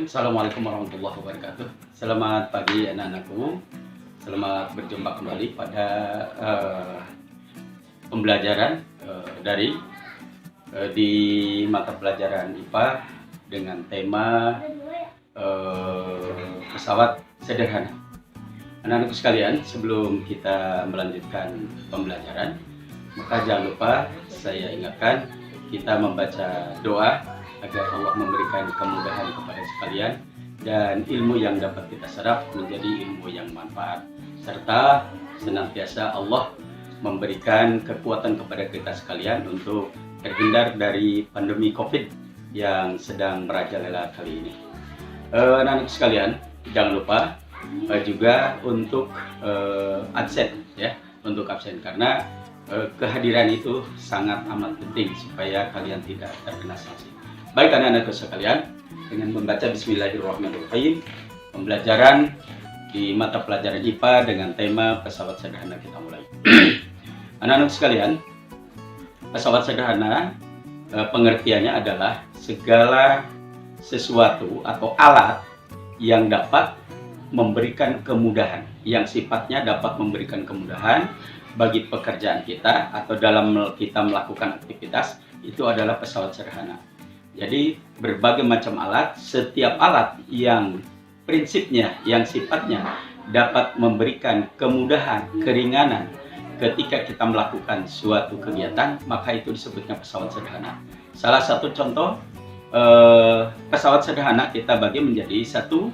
Assalamualaikum warahmatullahi wabarakatuh. Selamat pagi anak-anakku. Selamat berjumpa kembali pada pembelajaran di mata pelajaran IPA dengan tema pesawat sederhana. Anak-anakku sekalian, sebelum kita melanjutkan pembelajaran, maka jangan lupa saya ingatkan kita membaca doa agar Allah memberikan kemudahan kepada sekalian dan ilmu yang dapat kita serap menjadi ilmu yang manfaat, serta senantiasa Allah memberikan kekuatan kepada kita sekalian untuk terhindar dari pandemi COVID yang sedang merajalela kali ini. Anak-anak sekalian, jangan lupa juga untuk absen ya, untuk absen karena kehadiran itu sangat amat penting supaya kalian tidak terkena sanksi. Baik anak-anakku sekalian, dengan membaca Bismillahirrahmanirrahim, pembelajaran di mata pelajaran IPA dengan tema pesawat sederhana kita mulai. Anak-anak sekalian, pesawat sederhana pengertiannya adalah segala sesuatu atau alat yang dapat memberikan kemudahan, yang sifatnya dapat memberikan kemudahan bagi pekerjaan kita atau dalam kita melakukan aktivitas, itu adalah pesawat sederhana. Jadi berbagai macam alat, setiap alat yang prinsipnya, yang sifatnya dapat memberikan kemudahan, keringanan ketika kita melakukan suatu kegiatan, maka itu disebutnya pesawat sederhana. Salah satu contoh pesawat sederhana kita bagi menjadi satu,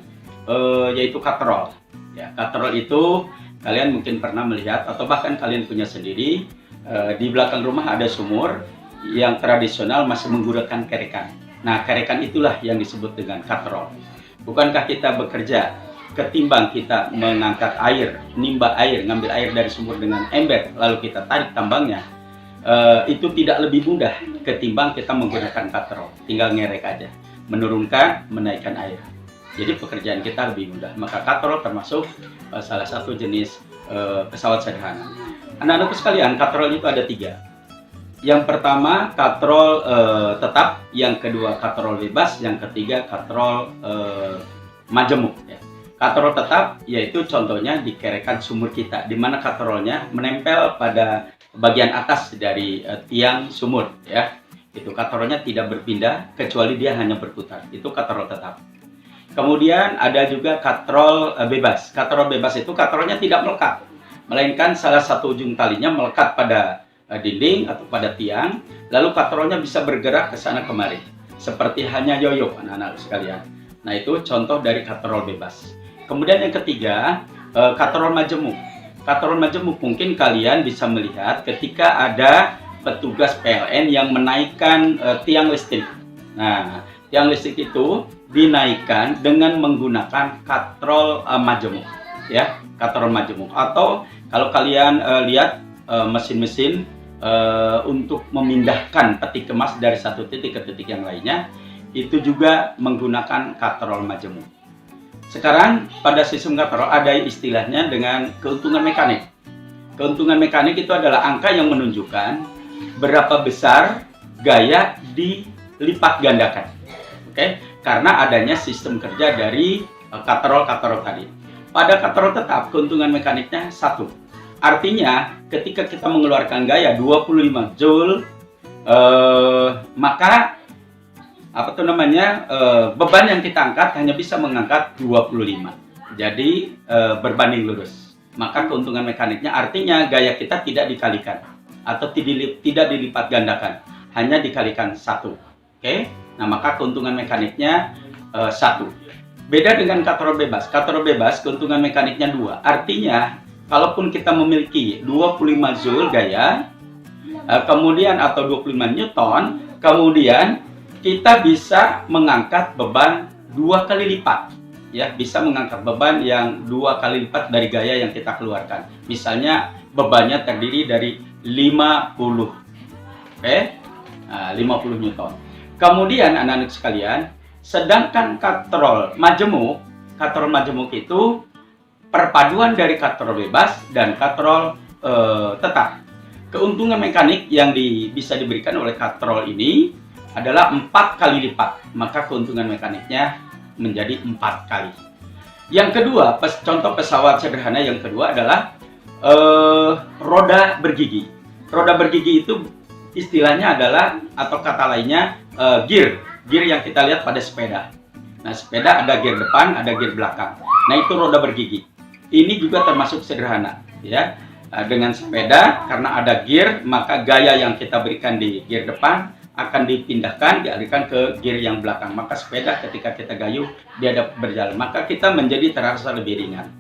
yaitu katrol. Ya, katrol itu kalian mungkin pernah melihat atau bahkan kalian punya sendiri. Di belakang rumah ada sumur yang tradisional masih menggunakan kerekan. Nah, kerekan itulah yang disebut dengan katrol. Bukankah kita bekerja ketimbang kita mengangkat air, nimba air, ngambil air dari sumur dengan ember, lalu kita tarik tambangnya, itu tidak lebih mudah ketimbang kita menggunakan katrol. Tinggal ngerek aja, menurunkan, menaikkan air. Jadi pekerjaan kita lebih mudah. Maka katrol termasuk salah satu jenis pesawat sederhana. Anak-anakku sekalian, katrol itu ada 3. Yang pertama katrol tetap, yang kedua katrol bebas, yang ketiga katrol majemuk. Ya. Katrol tetap yaitu contohnya di kerekan sumur kita, di mana katrolnya menempel pada bagian atas dari tiang sumur. Ya. Itu katrolnya tidak berpindah kecuali dia hanya berputar. Itu katrol tetap. Kemudian ada juga katrol bebas. Katrol bebas itu katrolnya tidak melekat, melainkan salah satu ujung talinya melekat pada dinding atau pada tiang, lalu katrolnya bisa bergerak ke sana kemari seperti hanya yoyo anak-anak sekalian. Nah, itu contoh dari katrol bebas. Kemudian yang ketiga, katrol majemuk. Katrol majemuk mungkin kalian bisa melihat ketika ada petugas PLN yang menaikkan tiang listrik. Nah, tiang listrik itu dinaikkan dengan menggunakan katrol majemuk, ya, katrol majemuk. Atau kalau kalian lihat mesin-mesin untuk memindahkan peti kemas dari satu titik ke titik yang lainnya, itu juga menggunakan katrol majemuk. Sekarang pada sistem katrol ada istilahnya dengan keuntungan mekanik. Keuntungan mekanik itu adalah angka yang menunjukkan berapa besar gaya dilipat gandakan. Oke, karena adanya sistem kerja dari katrol-katrol tadi. Pada katrol tetap keuntungan mekaniknya 1. Artinya ketika kita mengeluarkan gaya 25 Joule, maka beban yang kita angkat hanya bisa mengangkat 25. Jadi berbanding lurus. Maka keuntungan mekaniknya artinya gaya kita tidak dikalikan atau tidak dilipat gandakan, hanya dikalikan 1. Oke? Nah, maka keuntungan mekaniknya 1. Beda dengan katrol bebas. Katrol bebas keuntungan mekaniknya 2. Artinya kalaupun kita memiliki 25 Joule gaya, kemudian atau 25 Newton, kemudian kita bisa mengangkat beban 2 kali lipat. Ya, bisa mengangkat beban yang 2 kali lipat dari gaya yang kita keluarkan. Misalnya bebannya terdiri dari 50. Oke? Nah, 50 Newton. Kemudian anak-anak sekalian, sedangkan katrol majemuk itu perpaduan dari katrol bebas dan katrol tetap. Keuntungan mekanik yang bisa diberikan oleh katrol ini adalah 4 kali lipat. Maka keuntungan mekaniknya menjadi 4 kali. Yang kedua, contoh pesawat sederhana yang kedua adalah roda bergigi. Roda bergigi itu istilahnya adalah, atau kata lainnya, gear yang kita lihat pada sepeda. Nah, sepeda ada gear depan, ada gear belakang. Nah, itu roda bergigi. Ini juga termasuk sederhana, ya. Dengan sepeda, karena ada gear, maka gaya yang kita berikan di gear depan akan dipindahkan, dialihkan ke gear yang belakang. Maka sepeda ketika kita gayuh, dia dapat berjalan. Maka kita menjadi terasa lebih ringan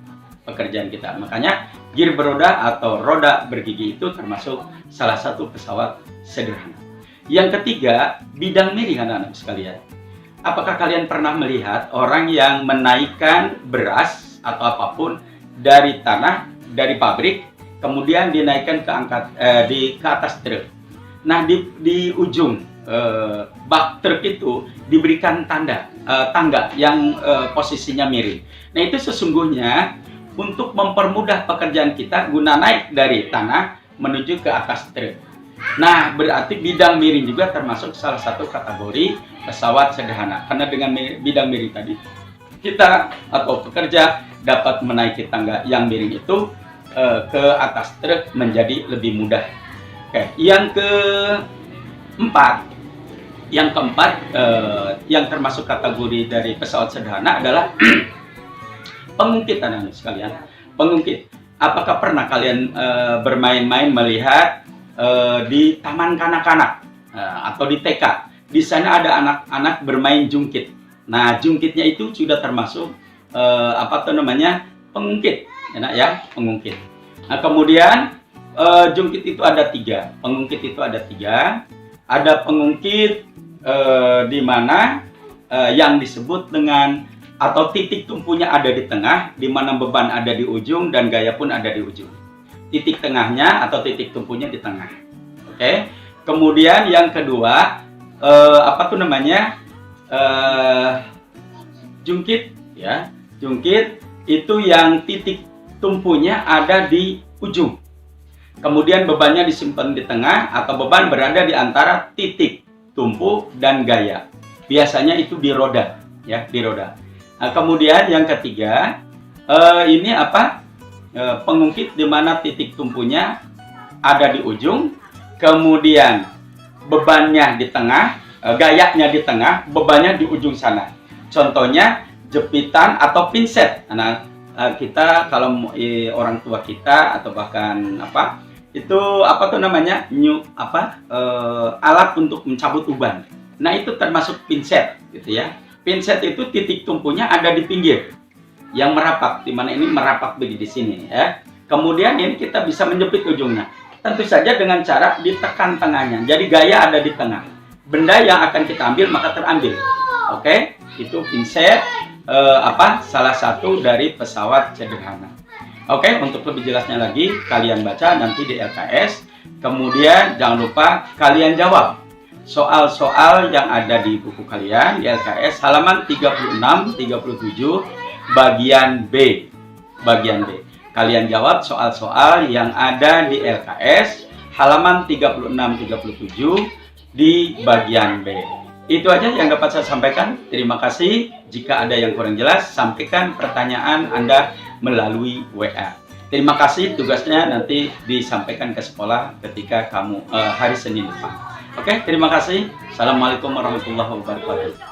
pekerjaan kita. Makanya gear beroda atau roda bergigi itu termasuk salah satu pesawat sederhana. Yang ketiga, bidang miring, anak-anak sekalian. Apakah kalian pernah melihat orang yang menaikkan beras atau apapun dari tanah, dari pabrik, kemudian dinaikkan ke atas truk? Nah, di ujung bak truk itu diberikan tangga yang posisinya miring. Nah, itu sesungguhnya untuk mempermudah pekerjaan kita guna naik dari tanah menuju ke atas truk. Nah, berarti bidang miring juga termasuk salah satu kategori pesawat sederhana. Karena dengan bidang miring tadi, kita atau pekerja dapat menaiki tangga yang miring itu ke atas truk menjadi lebih mudah. Oke, yang keempat, yang termasuk kategori dari pesawat sederhana adalah pengungkit, anak-anak sekalian. Pengungkit. Apakah pernah kalian bermain-main melihat di taman kanak-kanak atau di TK? Di sana ada anak-anak bermain jungkit. Nah, jungkitnya itu sudah termasuk pengungkit, pengungkit. Nah, kemudian jungkit itu ada 3. Pengungkit itu ada 3. Ada pengungkit di mana yang disebut dengan atau titik tumpunya ada di tengah, di mana beban ada di ujung dan gaya pun ada di ujung. Titik tengahnya atau titik tumpunya di tengah. Oke. Kemudian yang kedua, jungkit, ya. Jungkit itu yang titik tumpunya ada di ujung. Kemudian bebannya disimpan di tengah atau beban berada di antara titik tumpu dan gaya. Biasanya itu di roda, ya, di roda. Nah, kemudian yang ketiga, pengungkit di mana titik tumpunya ada di ujung, kemudian bebannya di tengah, gayanya di tengah, bebannya di ujung sana. Contohnya jepitan atau pinset. Nah, kita kalau orang tua kita atau bahkan alat untuk mencabut uban. Nah, itu termasuk pinset, gitu ya. Pinset itu titik tumpunya ada di pinggir yang merapat, di mana ini merapat begini di sini, ya. Kemudian ini kita bisa menjepit ujungnya. Tentu saja dengan cara ditekan tengahnya. Jadi gaya ada di tengah. Benda yang akan kita ambil maka terambil. Oke, itu pinset, salah satu dari pesawat sederhana. Oke, untuk lebih jelasnya lagi kalian baca nanti di LKS. Kemudian jangan lupa kalian jawab soal-soal yang ada di buku kalian di LKS halaman 36, 37 bagian B. Bagian B. Kalian jawab soal-soal yang ada di LKS halaman 36, 37 di bagian B. Itu aja yang dapat saya sampaikan. Terima kasih. Jika ada yang kurang jelas, sampaikan pertanyaan Anda melalui WA. Terima kasih, tugasnya nanti disampaikan ke sekolah ketika kamu hari Senin depan. Oke, terima kasih. Assalamualaikum warahmatullahi wabarakatuh.